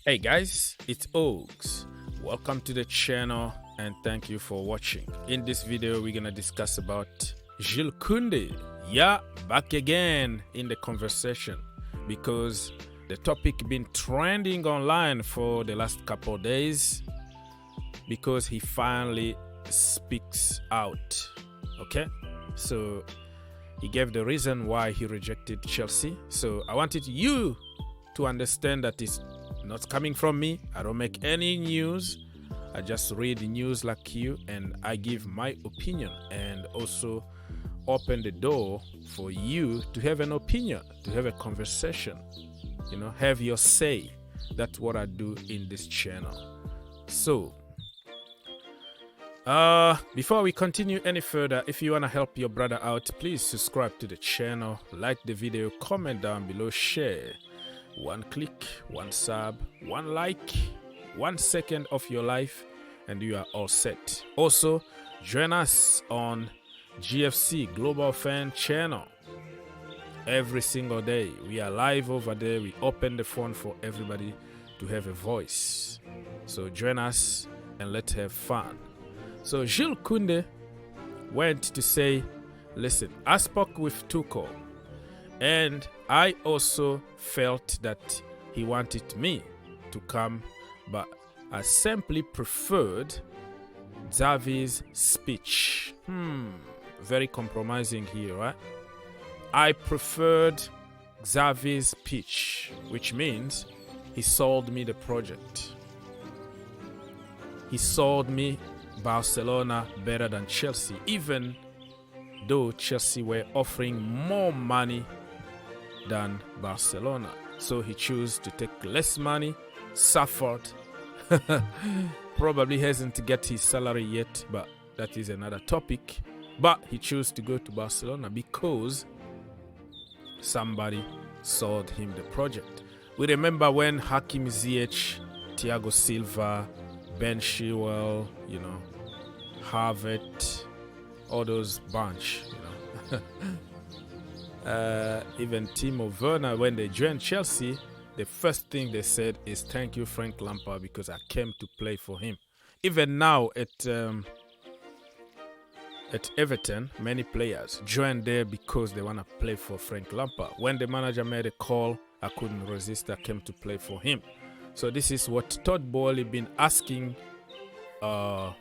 Hey guys, it's Oaks. Welcome to the channel and thank you for watching. In this video, we're gonna discuss about Jules Kounde. Yeah, back again in the conversation because the topic been trending online for the last couple of days because he finally speaks out. Okay, so he gave the reason why he rejected Chelsea. So I wanted you to understand that it's not coming from me. I don't make any news. I just read the news like you and I give my opinion and also open the door for you to have an opinion, to have a conversation, have your say. That's what I do in this channel. So before we continue any further, if you want to help your brother out, please subscribe to the channel, like the video, comment down below, share. One click, one sub, one like, 1 second of your life, and you are all set. Also, join us on GFC Global Fan Channel. Every single day, we are live over there. We open the phone for everybody to have a voice. So join us and let's have fun. So Jules Kounde went to say, listen, I spoke with Tuchel. And I also felt that he wanted me to come, but I simply preferred Xavi's speech. Very compromising here, right? I preferred Xavi's speech, which means he sold me the project. He sold me Barcelona better than Chelsea, even though Chelsea were offering more money than Barcelona. So he chose to take less money, suffered. Probably hasn't get his salary yet, but that is another topic. But he chose to go to Barcelona because somebody sold him the project. We remember when Hakim Ziyech, Thiago Silva, Ben Chilwell, Harvard, all those bunch, even Timo Werner, when they joined Chelsea, the first thing they said is thank you Frank Lampard because I came to play for him. Even now at Everton, many players joined there because they want to play for Frank Lampard. When the manager made a call, I couldn't resist. I came to play for him. So this is what Todd Bowley been asking Thomas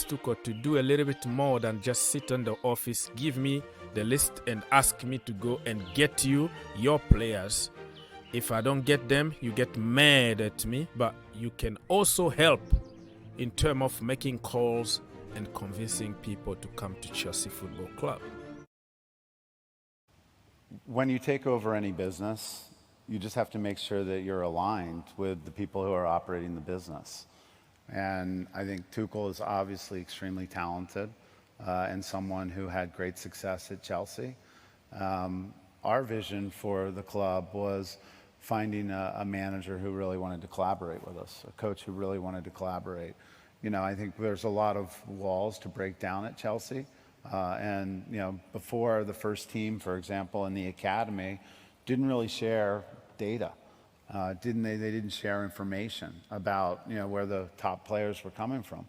Tuchel to do a little bit more than just sit in the office, give me the list and ask me to go and get you your players. If I don't get them, you get mad at me, but you can also help in terms of making calls and convincing people to come to Chelsea Football Club. When you take over any business, you just have to make sure that you're aligned with the people who are operating the business. And I think Tuchel is obviously extremely talented and someone who had great success at Chelsea. Our vision for the club was finding a manager who really wanted to collaborate with us, a coach who really wanted to collaborate. I think there's a lot of walls to break down at Chelsea. Before the first team, for example, in the academy, didn't really share data. They didn't share information about where the top players were coming from.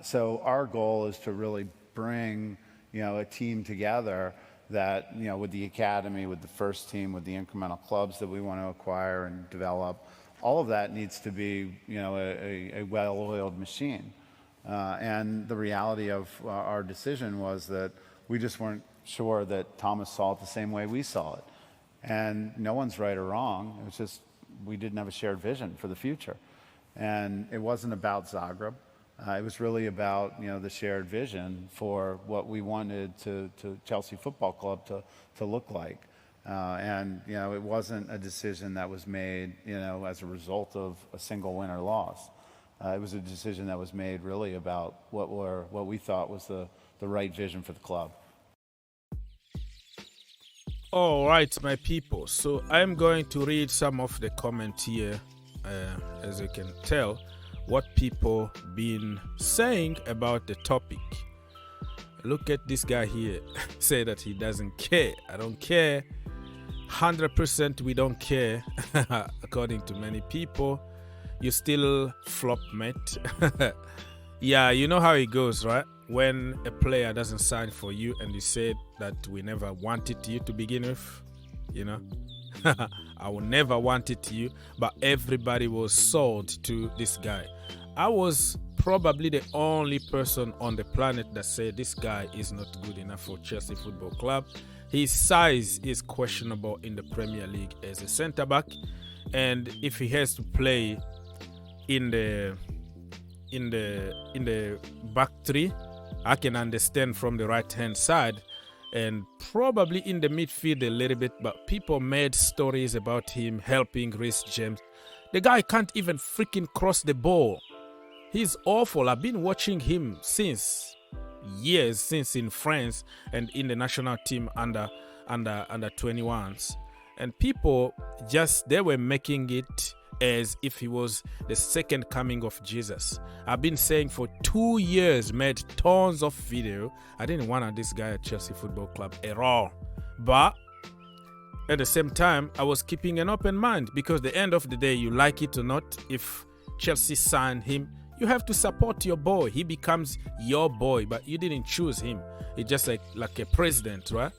So our goal is to really bring a team together that with the academy, with the first team, with the incremental clubs that we want to acquire and develop, all of that needs to be a well-oiled machine. And the reality of our decision was that we just weren't sure that Thomas saw it the same way we saw it. And no one's right or wrong. It was just we didn't have a shared vision for the future. And it wasn't about Zagreb. It was really about the shared vision for what we wanted to Chelsea Football Club to look like. It wasn't a decision that was made as a result of a single win or loss. It was a decision that was made really about what we thought was the right vision for the club. All right, my people. So I'm going to read some of the comments here. As you can tell, what people been saying about the topic. Look at this guy here. Say that he doesn't care. I don't care 100% we don't care, according to many people. You still flop, mate. Yeah, you know how it goes, right? When a player doesn't sign for you and you said that we never wanted you to begin with, you know. I will never want it to you, but everybody was sold to this guy. I was probably the only person on the planet that said this guy is not good enough for Chelsea Football Club. His size is questionable in the Premier League as a centre back, and if he has to play in the back three, I can understand from the right hand side, and probably in the midfield a little bit, but people made stories about him helping Reece James. The guy can't even freaking cross the ball. He's awful. I've been watching him since in France and in the national team under 21s. And people they were making it as if he was the second coming of Jesus. I've been saying for 2 years, made tons of video. I didn't want this guy at Chelsea Football Club at all. But at the same time, I was keeping an open mind, because at the end of the day, you like it or not, if Chelsea signed him, you have to support your boy. He becomes your boy, but you didn't choose him. It's just like a president, right?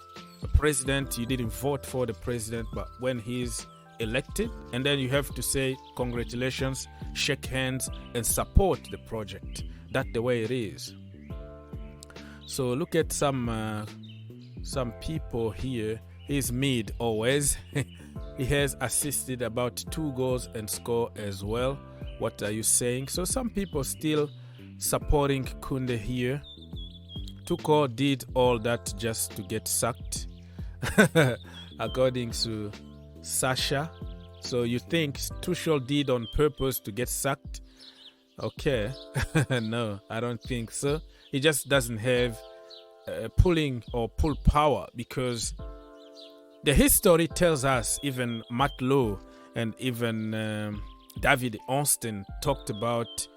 A president, you didn't vote for the president, but when he's elected, and then you have to say congratulations, shake hands, and support the project. That's the way it is. So look at some people here. He's mid always. He has assisted about 2 goals and score as well. What are you saying? So some people still supporting Kounde here. Tuchel did all that just to get sacked, according to Sasha. So you think Tuchel did on purpose to get sacked? Okay. No, I don't think so. He just doesn't have pull power, because the history tells us, even Matt Lowe and even David Ornstein talked about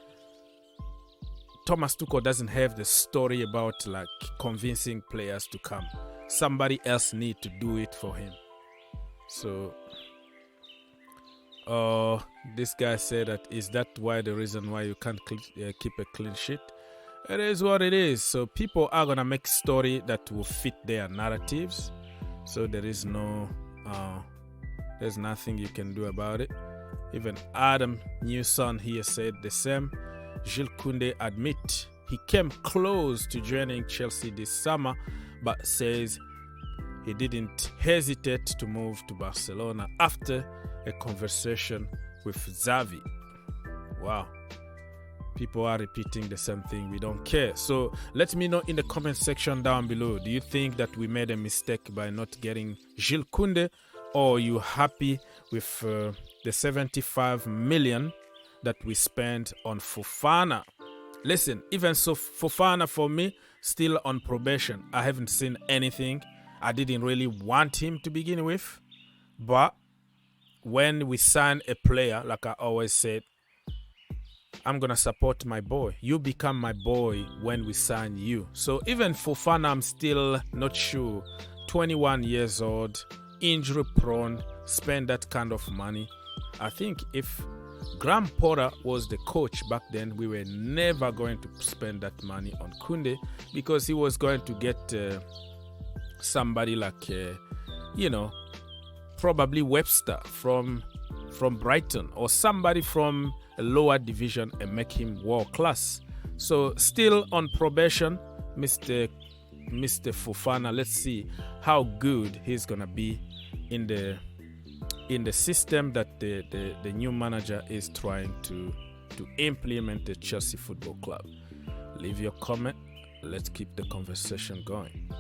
Thomas Tuchel doesn't have the story about like convincing players to come. Somebody else need to do it for him. So, this guy said that, is that why the reason why you can't keep a clean sheet? It is what it is. So people are gonna make story that will fit their narratives. So there is there's nothing you can do about it. Even Adam Newson here said the same. Jules Kounde admit he came close to joining Chelsea this summer, but says he didn't hesitate to move to Barcelona after a conversation with Xavi. Wow. People are repeating the same thing. We don't care. So let me know in the comment section down below. Do you think that we made a mistake by not getting Jules Kounde, or are you happy with the 75 million that we spent on Fofana? Listen, even so, Fofana for me, still on probation. I haven't seen anything. I didn't really want him to begin with. But when we sign a player, like I always said, I'm going to support my boy. You become my boy when we sign you. So even Fofana, I'm still not sure. 21 years old, injury prone, spend that kind of money. I think if Graham Potter was the coach back then, we were never going to spend that money on Kounde, because he was going to get somebody like, probably Webster from Brighton, or somebody from a lower division, and make him world class. So still on probation, Mr. Fofana. Let's see how good he's gonna be in the system that the new manager is trying to implement at Chelsea Football Club. Leave your comment. Let's keep the conversation going.